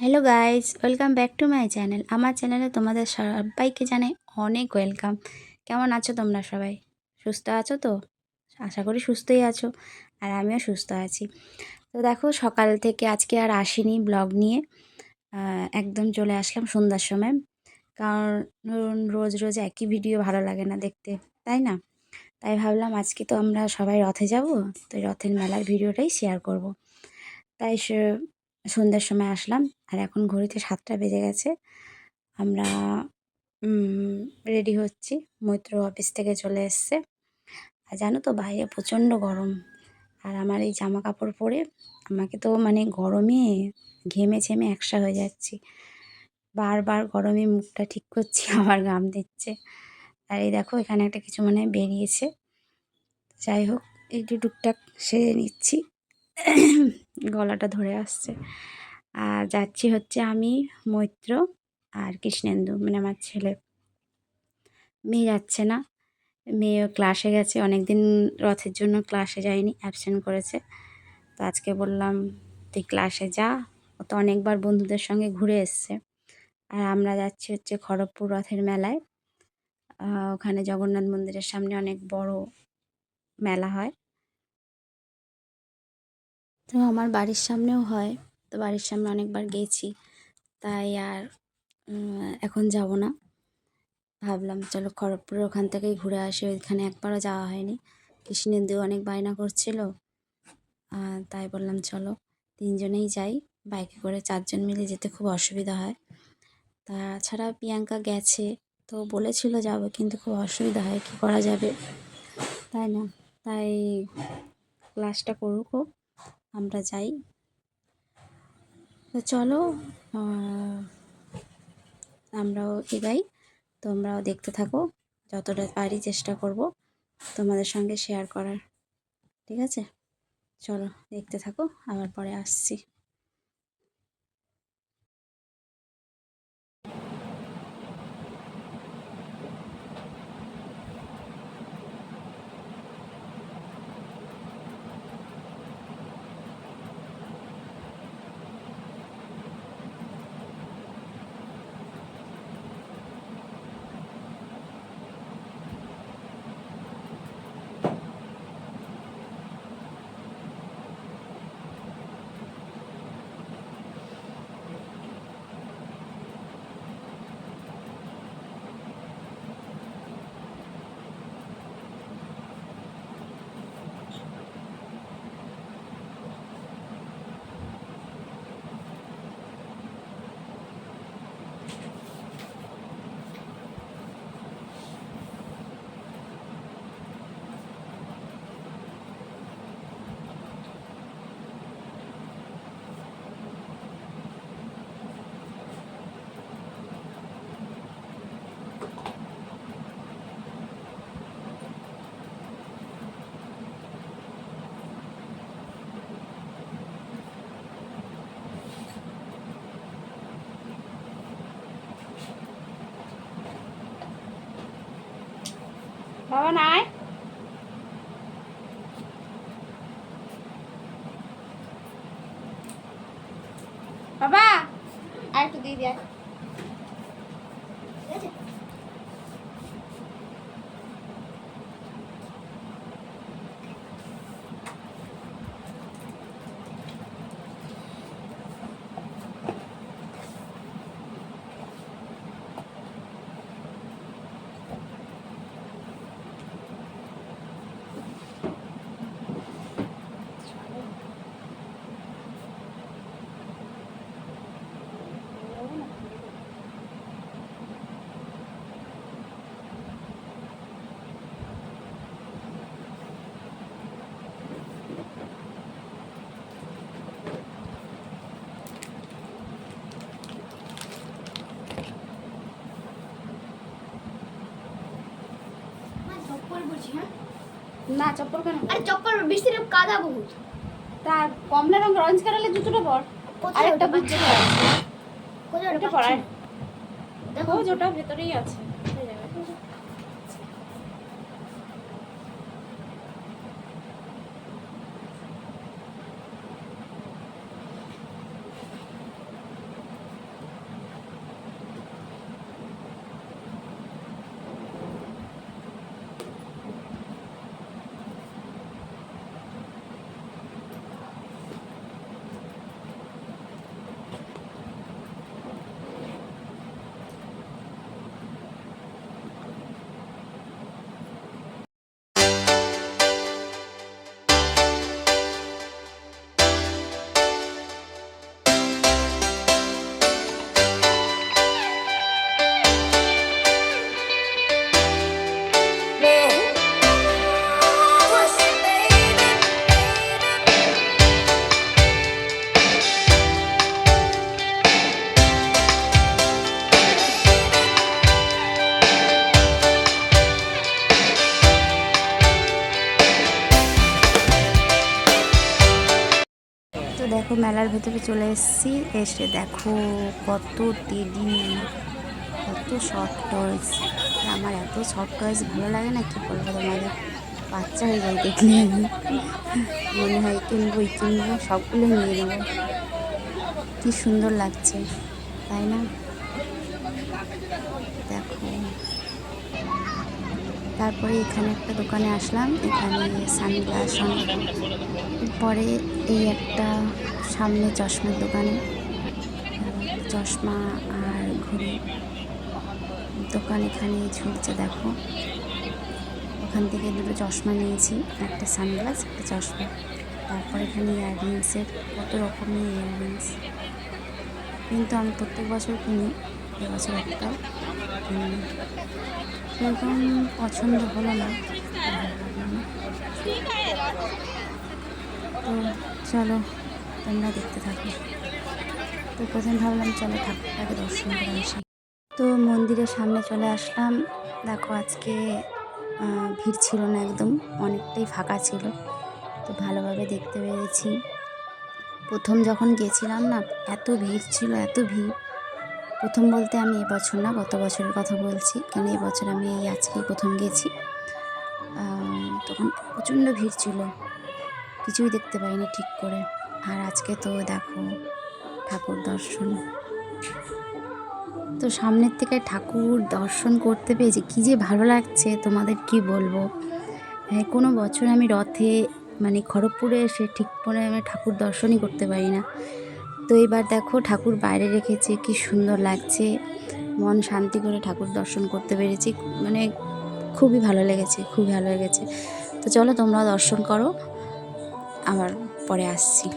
Hello guys, welcome back to my channel. আমার চ্যানেলে তোমাদের সবাইকে জানাই অনেক ওয়েলকাম। কেমন আছো তোমরা সবাই? সুস্থ আছো তো? আশা করি সুস্থই আছো, আর আমিও সুস্থ আছি। তো দেখো, সকাল থেকে আজকে আর আসিনি ব্লগ নিয়ে। একদম চলে আসলাম সন্ধ্যার সময়, কারণ রোজ রোজ একই ভিডিও ভালো লাগে না দেখতে, তাই না? তাই ভাবলাম আজকে তো আমরা সবাই রথে যাব, তো এই রথের মেলার ভিডিওটাই শেয়ার করব। তাই সন্ধ্যার সময় আসলাম, আর এখন ঘড়িতে 7টা বেজে গেছে। আমরা রেডি হচ্ছি। মৈত্র অফিস থেকে চলে এসছে। আর জানো তো, বাইরে প্রচণ্ড গরম। আর আমার এই জামা কাপড় পরে আমাকে তো মানে গরমে ঘেমে ঝেমে একসা হয়ে যাচ্ছি। বারবার গরমে মুখটা ঠিক করছি, আবার ঘাম দিচ্ছে। আর এই দেখো, এখানে একটা কিছু মনে হয় বেরিয়েছে। যাই হোক, একটু টুকটাক সেরে নিচ্ছি। গলাটা ধরে আসছে। আর যাচ্ছি হচ্ছে আমি, মৈত্র আর কৃষ্ণেন্দু, মানে আমার ছেলে। মেয়ে যাচ্ছে না, মেয়ে ক্লাসে গেছে। অনেক দিন রথের জন্য ক্লাসে যায়নি, অ্যাবসেন্ট করেছে। তো আজকে বললাম তুই ক্লাসে যা, ও তো অনেকবার বন্ধুদের সঙ্গে ঘুরে এসছে। আর আমরা যাচ্ছি হচ্ছে খড়গপুর রথের মেলায়। ওখানে জগন্নাথ মন্দিরের সামনে অনেক বড় মেলা হয়। তো আমার বাড়ির সামনেও হয়, তো বাড়ির সামনে অনেকবার গেছি। তাই আর এখন যাব না। ভাবলাম চলো খড়গপুরের ওখান থেকেই ঘুরে আসি, ওইখানে একবারও যাওয়া হয়নি। কৃষ্ণেন্দু অনেক বায়না করছিল, তাই বললাম চলো তিনজনেই যাই। বাইকে করে 4জন মিলে যেতে খুব অসুবিধা হয়। তাছাড়া প্রিয়াঙ্কা গেছে, তো বলেছিল যাবে, কিন্তু খুব অসুবিধা হয়, কী করা যাবে, তাই না? তাই ক্লাসটা করুকও, আমরা যাই। তো চলো, আমরাও এগাই, তোমরাও দেখতে থাকো। যতটা পারি চেষ্টা করব তোমাদের সঙ্গে শেয়ার করার। ঠিক আছে, চলো দেখতে থাকো, আবার পরে আসছি। বাবা নাই, বাবা আর একটু দিয়ে দেয়। না চপ্পল কেন? আর চপ্পল বেশি কাদা বহুত। তা কমলা রঙ অরেঞ্জ কালারের জুতোটা পর, আর একটা বুঝছে কোথায় ওটা পরায়। দেখো ও ওটা ভেতরেই আছে। মেলার ভেতরে চলে এসেছি। এসে দেখো কত টেডি, কত সফট টয়েস। আমার এত সফট টয়েস ভালো লাগে না, কি বলবো তোমাদের, বাচ্চা হয়ে যায় দেখলে। আমি মনে হয় কিনবো সবগুলো নিয়ে নেবো। কি সুন্দর লাগছে তাই না? দেখো, তারপরে এখানে একটা দোকানে আসলাম, এখানে সানগ্লাস অনেক। পরে এই একটা সামনে চশমার দোকানে চশমা আর ঘড়ি দোকান এখানে ঝুলছে। দেখো, ওখান থেকে দুটো চশমা নিয়েছি, একটা সানগ্লাস একটা চশমা। তারপর এখানে ইয়াররিংসের কত রকমের ইয়াররিংস, কিন্তু আমি প্রত্যেক বছর কিনি, এবছর একটাও কিনি। সেরকম পছন্দ হলো না, তো চলো তোমরা দেখতে থাকো। তো প্রথমে ভাবলাম চলো ঠাকুরটাকে দর্শন করে আসি। তো মন্দিরের সামনে চলে আসলাম। দেখো আজকে ভিড় ছিল না, একদম অনেকটাই ফাঁকা ছিল, তো ভালোভাবে দেখতে পেরেছি। প্রথম যখন গেছিলাম না, এত ভিড় ছিল, এত ভিড়। প্রথম বলতে আমি এবছর না, গত বছরের কথা বলছি, কেন এবছর আমি এই আজকেই প্রথম গেছি। তখন প্রচণ্ড ভিড় ছিল, কিছুই দেখতে পাইনি ঠিক করে। আর আজকে তো দেখো ঠাকুর দর্শন, তো সামনের থেকে ঠাকুর দর্শন করতে পেরেছি, কী যে ভালো লাগছে তোমাদের কি বলবো। হ্যাঁ, কোনো বছর আমি রথে মানে খড়গপুরে এসে ঠিক করে আমি ঠাকুর দর্শনই করতে পারি না। তো এবার দেখো ঠাকুর বাইরে রেখেছে, কি সুন্দর লাগছে, মন শান্তি করে ঠাকুর দর্শন করতে পেরেছি, মানে খুবই ভালো লেগেছে, খুবই ভালো লেগেছে। তো চলো তোমরাও দর্শন করো, আবার পরে আসছি।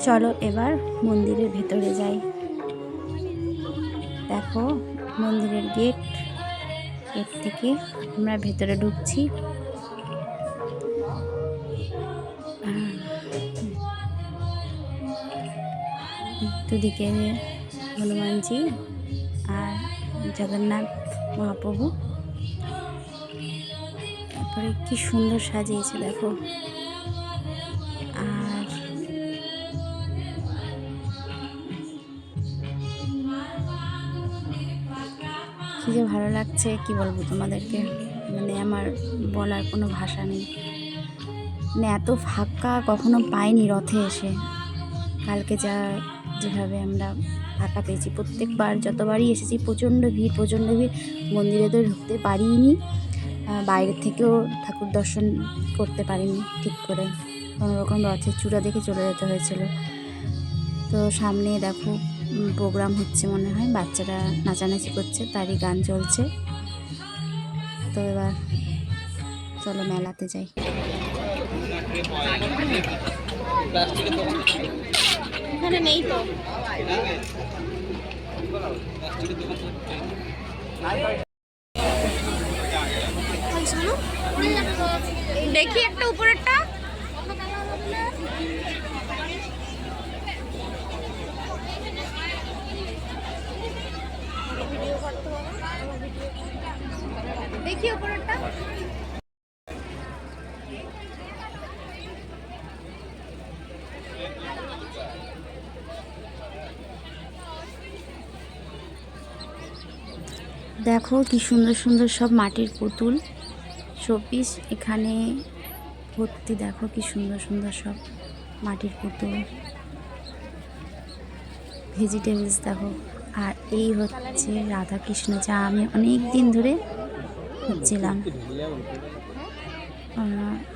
চলো এবার মন্দিরের ভেতরে যাই। দেখো মন্দিরের গেট থেকে আমরা ভেতরে ঢুকছি। দুদিকে হনুমানজি আর জগন্নাথ মহাপ্রভু, তারপরে কি সুন্দর সাজিয়েছে দেখো। আর কী যে ভালো লাগছে, কি বলবো তোমাদেরকে, মানে আমার বলার কোনো ভাষা নেই। মানে এত ফাঁকা কখনো পাইনি রথে এসে। কালকে যেভাবে আমরা ফাঁকা পেয়েছি, প্রত্যেকবার যতবারই এসেছি প্রচণ্ড ভিড়, মন্দিরে তো ঢুকতে পারিনি, বাইরে থেকেও ঠাকুর দর্শন করতে পারিনি ঠিক করে, কোনোরকম রথের চূড়া দেখে চলে যেতে হয়েছিল। তো সামনে দেখো প্রোগ্রাম হচ্ছে, মনে হয় বাচ্চারা নাচানাচি করছে, তারই গান চলছে। তো এবার চলো মেলাতে যাই। এখানে নেই তো, দেখি একটা উপরেরটা। দেখি উপরেরটা। দেখো কি সুন্দর সুন্দর সব মাটির পুতুল শোপিস এখানে ভর্তি। দেখো কি সুন্দর সুন্দর সব মাটির পুতুল, ভেজিটেবলস দেখো। আর এই হচ্ছে রাধাকৃষ্ণ, যা আমি অনেক দিন ধরে খুঁজছিলাম,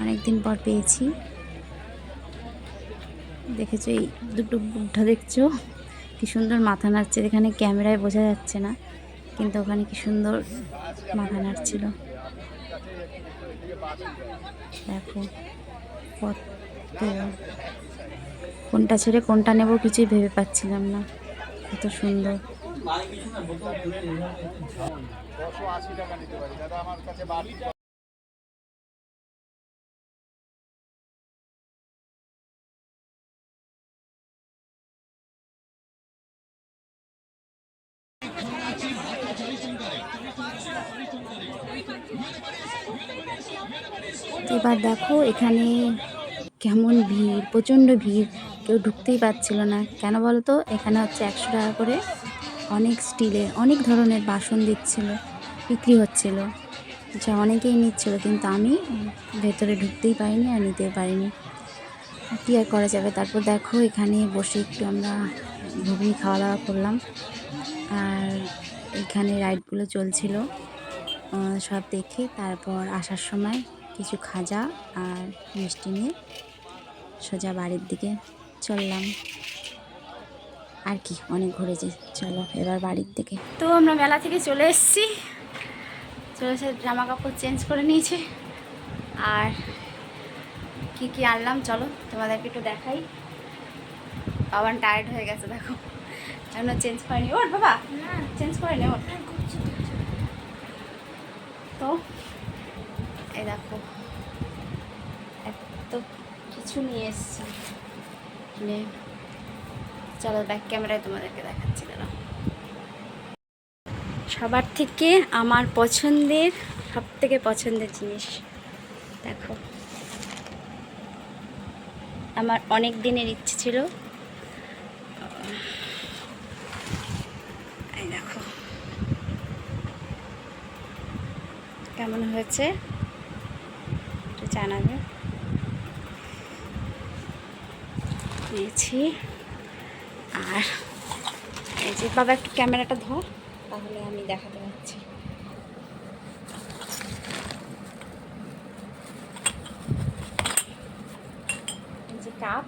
অনেক দিন পর পেয়েছি। দেখেছো এই দুটো বুদ্ধা দেখছো কি সুন্দর মাথা নাড়ছে, এখানে ক্যামেরায় বোঝা যাচ্ছে না, কিন্তু ওখানে কি সুন্দর মাথা নাড়ছিল। দেখো কত, কোনটা ছেড়ে কোনটা নেব কিছুই ভেবে পাচ্ছিলাম না, কত সুন্দর। এবার দেখো এখানে কেমন ভিড়, প্রচণ্ড ভিড়, কেউ ঢুকতেই পারছিল না। কেন বলো তো, এখানে হচ্ছে 100 টাকা করে অনেক স্টিলের অনেক ধরনের বাসন দিচ্ছিল, বিক্রি হচ্ছিল, যা অনেকেই নিচ্ছিল, কিন্তু আমি ভেতরে ঢুকতেই পারিনি আর নিতেও পারিনি। কী আর করা যাবে। তারপর দেখো এখানে বসে একটু আমরা ঘুগনি খাওয়া দাওয়া করলাম, আর এখানে রাইডগুলো চলছিল সব দেখে। তারপর আসার সময় কিছু খাজা আর মিষ্টি নিয়ে সোজা বাড়ির দিকে চললাম। আর কি, অনেক ঘুরেছি, চলো এবার বাড়ির দিকে। তো আমরা মেলা থেকে চলে এসেছি, চলে এসে জামা কাপড় চেঞ্জ করে নিয়েছি। আর কি কি আনলাম চলো তোমাদেরকে একটু দেখাই। বাবান টায়ার্ড হয়ে গেছে, দেখো এখনো চেঞ্জ করেনি। ওর বাবা চেঞ্জ করেনি ওর। তো এই দেখো এত কিছু নিয়ে এসছি, চলো ব্যাক ক্যামেরায় তোমাদেরকে দেখাচ্ছি। দাঁড়াও, সবার থেকে আমার পছন্দের, সব থেকে পছন্দের জিনিস দেখো, আমার অনেক দিনের ইচ্ছে ছিল। এই দেখো কেমন হয়েছে একটু জানাবে। নিয়েছি। আর এই যে বাবা একটু ক্যামেরাটা ধর, তাহলে আমি দেখাতে পারছি। এই যে কাপ,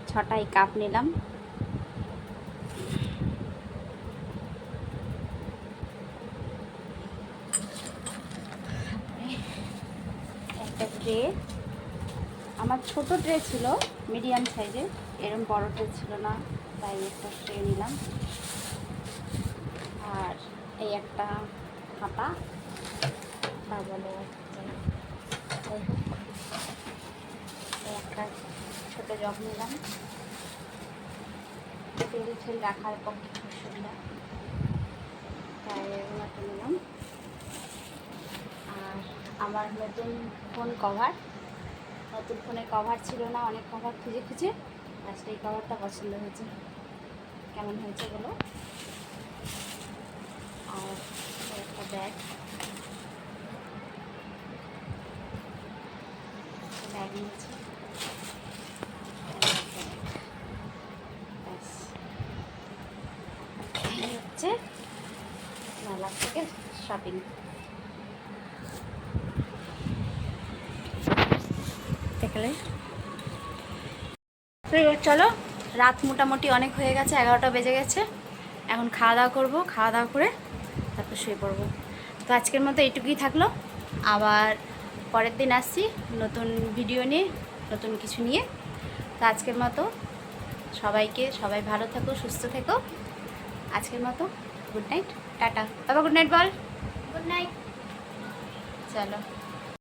6টাই কাপ নিলাম। একটা ট্রে, আমার ছোট ট্রে ছিল মিডিয়াম সাইজের, এরকম বড় ট্রে ছিল না, তাই একটা ট্রে নিলাম। আর এই একটা হাতা বা বলো, এই একটা ছোটো জগ নিলাম, তেল ঠেল রাখার পক্ষে খুব সুবিধা, তাই একটা নিলাম। আর আমার নতুন ফোন কভার, নতুন ফোনের কভার ছিল না, অনেক কভার খুঁজে খুঁজে লাস্টে এই কভারটা পছন্দ হয়েছে। কেমন হয়েছে বলো। আর একটা ব্যাগ, ব্যাগ নিয়েছি। ব্যাস, এই হচ্ছে মেলা থেকে শপিং। দেখলে তো এবার চলো, রাত মোটামুটি অনেক হয়ে গেছে, 11টা বেজে গেছে। এখন খাওয়া দাওয়া করবো, খাওয়া দাওয়া করে তারপর শুয়ে পড়বো। তো আজকের মতো এইটুকুই থাকলো, আবার পরের দিন আসছি নতুন ভিডিও নিয়ে, নতুন কিছু নিয়ে। তো আজকের মতো সবাই ভালো থাকো, সুস্থ থেকো। আজকের মতো গুড নাইট, টাটা। বাবা গুড নাইট বল। Good night. চলো।